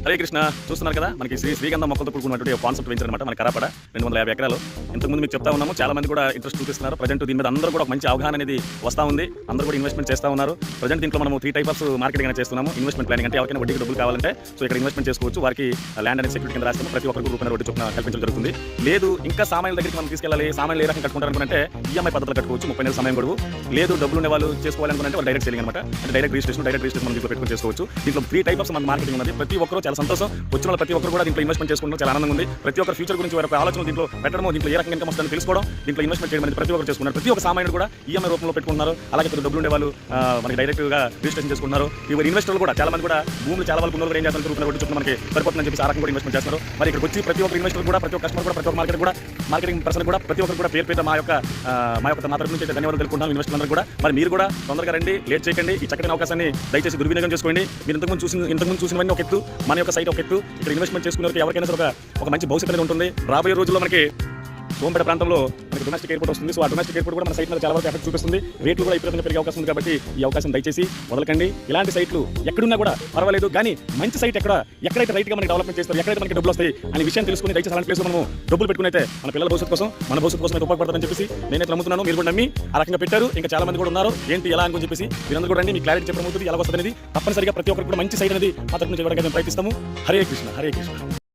హరే కృష్ణ. చూస్తున్నారు కదా, మనకి శ్రీగంధం మొక్కలతో కూడుకున్నటువంటి కాన్సెప్ట్ వెంచర్ అనమాట మన కరాపడ 250 ఎకరాలు. ఇంతకుముందు మీకు చెప్తా ఉన్నాము, చాలా మంది కూడా ఇంట్రెస్ట్ చూపిస్తున్నారు. ప్రజెంట్ దీని మీద అందరూ కూడా మంచి అవగాహన అనేది వస్తూ ఉంది. అందరూ కూడా ఇన్వెస్ట్మెంట్ చేస్తూ ఉన్నారు. ప్రజెంట్ దీంట్లో మనం 3 టైప్ ఆఫ్ మార్కెటింగ్ అనేది చేస్తున్నాము. ఇన్వెస్ట్మెంట్ ప్లానింగ్ అంటే ఎవరికైనా వడ్డీకి డబ్బులు కావాలంటే సో ఇక్కడ ఇన్వెస్ట్మెంట్ చేసుకోవచ్చు. వారికి ల్యాండ్ అనేది సెక్యూరిటీ కింద రాస్తాము. ప్రతి ఒక్కరికి రూపాయల వడ్డీ చొప్పున కల్పించడం జరుగుతుంది. లేదు ఇంకా సామాన్యుల దగ్గరికి మనం తీసుకెళ్ళాలి, సామాన్యులు ఏ రకంగా కట్టుకుంటారనుకుంటే ఈఎంఐ పద్ధతిలో కట్టుకోవచ్చు. 30 నెలల సమయం గడువు. లేదు డబ్బులు ఉన్న వాళ్ళు చేసుకోవాలనుకుంటే వాళ్ళు డైరెక్ట్ సెల్లింగ్ అనమాట. అంటే డైరెక్ట్ రిజిస్ట్రేషన్ మనం దీంట్లో పెట్టుకుని చేసుకోవచ్చు. దీంట్లో 3 టైప్ ఆఫ్ మన మార్కెటింగ్ ఉన్నది. ప్రతి ఒక్కరు చాలా సంతోషం. వచ్చిన వాళ్ళు ప్రతి ఒక్కరు కూడా దీంట్లో ఇన్వెస్ట్మెంట్ చేసుకోవడం చాలా ఆనందంగా ఉంది. ప్రతి ఒక్కరు ఫ్యూచర్ గురించి వారి ఆలోచన దీంట్లో పెట్టడం, దీంట్లో ఏ రకంగా ఇన్కమ్ వస్తుందని తెలుసుకోవడం, దీంట్లో ఇన్వెస్ట్మెంట్ చేయడం అనేది ప్రతి ఒక్కరు చేసుకున్నారు. ప్రతి ఒక్క సామాన్యుడు కూడా ఈఎంఐ రూపంలో పెట్టుకున్నారు. అలాగే డబ్బులు ఉండే వాళ్ళు మనకి డైరెక్ట్గా రిజిస్ట్రేషన్ చేసుకున్నారు. ఇవన్నీ ఇన్వెస్టర్లు కూడా చాలా మంది కూడా భూములు చాలా వాళ్ళు కూడా ఏం చేస్తారు, రూపాయలు వడ్డీ చొప్పున మనకి సరిపోతుందని చెప్పి ఆ రకంగా కూడా ఇన్వెస్ట్మెంట్ చేస్తున్నారు. మరి ఇక్కడ వచ్చి ప్రతి ఒక్క ఇన్వెస్టర్ కూడా, ప్రతి ఒక్క కస్టమర్ కూడా, ప్రతి ఒక్క మార్కెటింగ్ పర్సన్ కూడా, ప్రతి ఒక్కరు కూడా పేరు మా యొక్క నా తరపు నుంచి ధన్యవాదాలు తెలుపుకుంటాం. ఇన్వెస్టర్లందరూ కూడా మరి మీరు కూడా తొందరగా రండి, లేట్ చేయకండి. ఈ చక్కటి అవకాశాన్ని దయచేసి దుర్వినియోగం చేసుకోండి. మీరు ఇంతకుముందు చూసినవన్నీ ఒక ఎత్తు, మన యొక్క సైట్ ఒక ఎత్తు. ఇక్కడ ఇన్వెస్ట్మెంట్ చేసుకునే ఎవరికైనా సరే ఒక మంచి భవిష్యత్తు అనేది ఉంటుంది. రాబోయే రోజుల్లో మనకి సోంపేట ప్రాంతంలో మనకి డొమెస్టిక్ ఎయిర్పోర్ట్ వస్తుంది. సో ఆ డొమెస్టిక్ ఎయిర్పోర్ట్ కూడా మన సైట్ మీద చాలా వరకు ఎఫెక్ట్ చూపిస్తుంది. రేట్లు కూడా విపరీతంగా పెరిగే అవకాశం ఉంది. కాబట్టి ఈ అవకాశం దయచేసి వదలకండి. ఇలాంటి సైట్లు ఎక్కడున్నా కూడా పర్వాలేదు, కానీ మంచి సైట్ ఎక్కడైతే రైట్గా మనకి డెవలప్మెంట్ చేస్తారు, ఎక్కడైతే మనకి డబ్బులు వస్తాయి అనే విషయం తెలుసుకుని దయచేసి అలాంటి ప్లేస్లో మనం డబ్బులు పెట్టుకుని అయితే మన పిల్లల భవిష్యత్తు కోసం, మన భవిష్యత్తు కోసం ఉపయోగపడతారని చెప్పేసి నేనైతే నమ్ముతున్నాను. మీరు కూడా నమ్మి ఆ రకంగా పెట్టారు. ఇంకా చాలా మంది కూడా ఉన్నారు. ఏంటి ఎలా అని చెప్పేసి మీరందరూ కూడా రండి, మీ క్లారిటీ చెప్పడం అవుతుంది ఎలా వస్తుంది అనేది. తప్పనిసరిగా ప్రతి ఒక్కరికి కూడా మంచి సైట్ అనేది మా తరపు నుంచి ఇవ్వడానికి ప్రయత్నిస్తాము. హరే కృష్ణ, హరే కృష్ణ.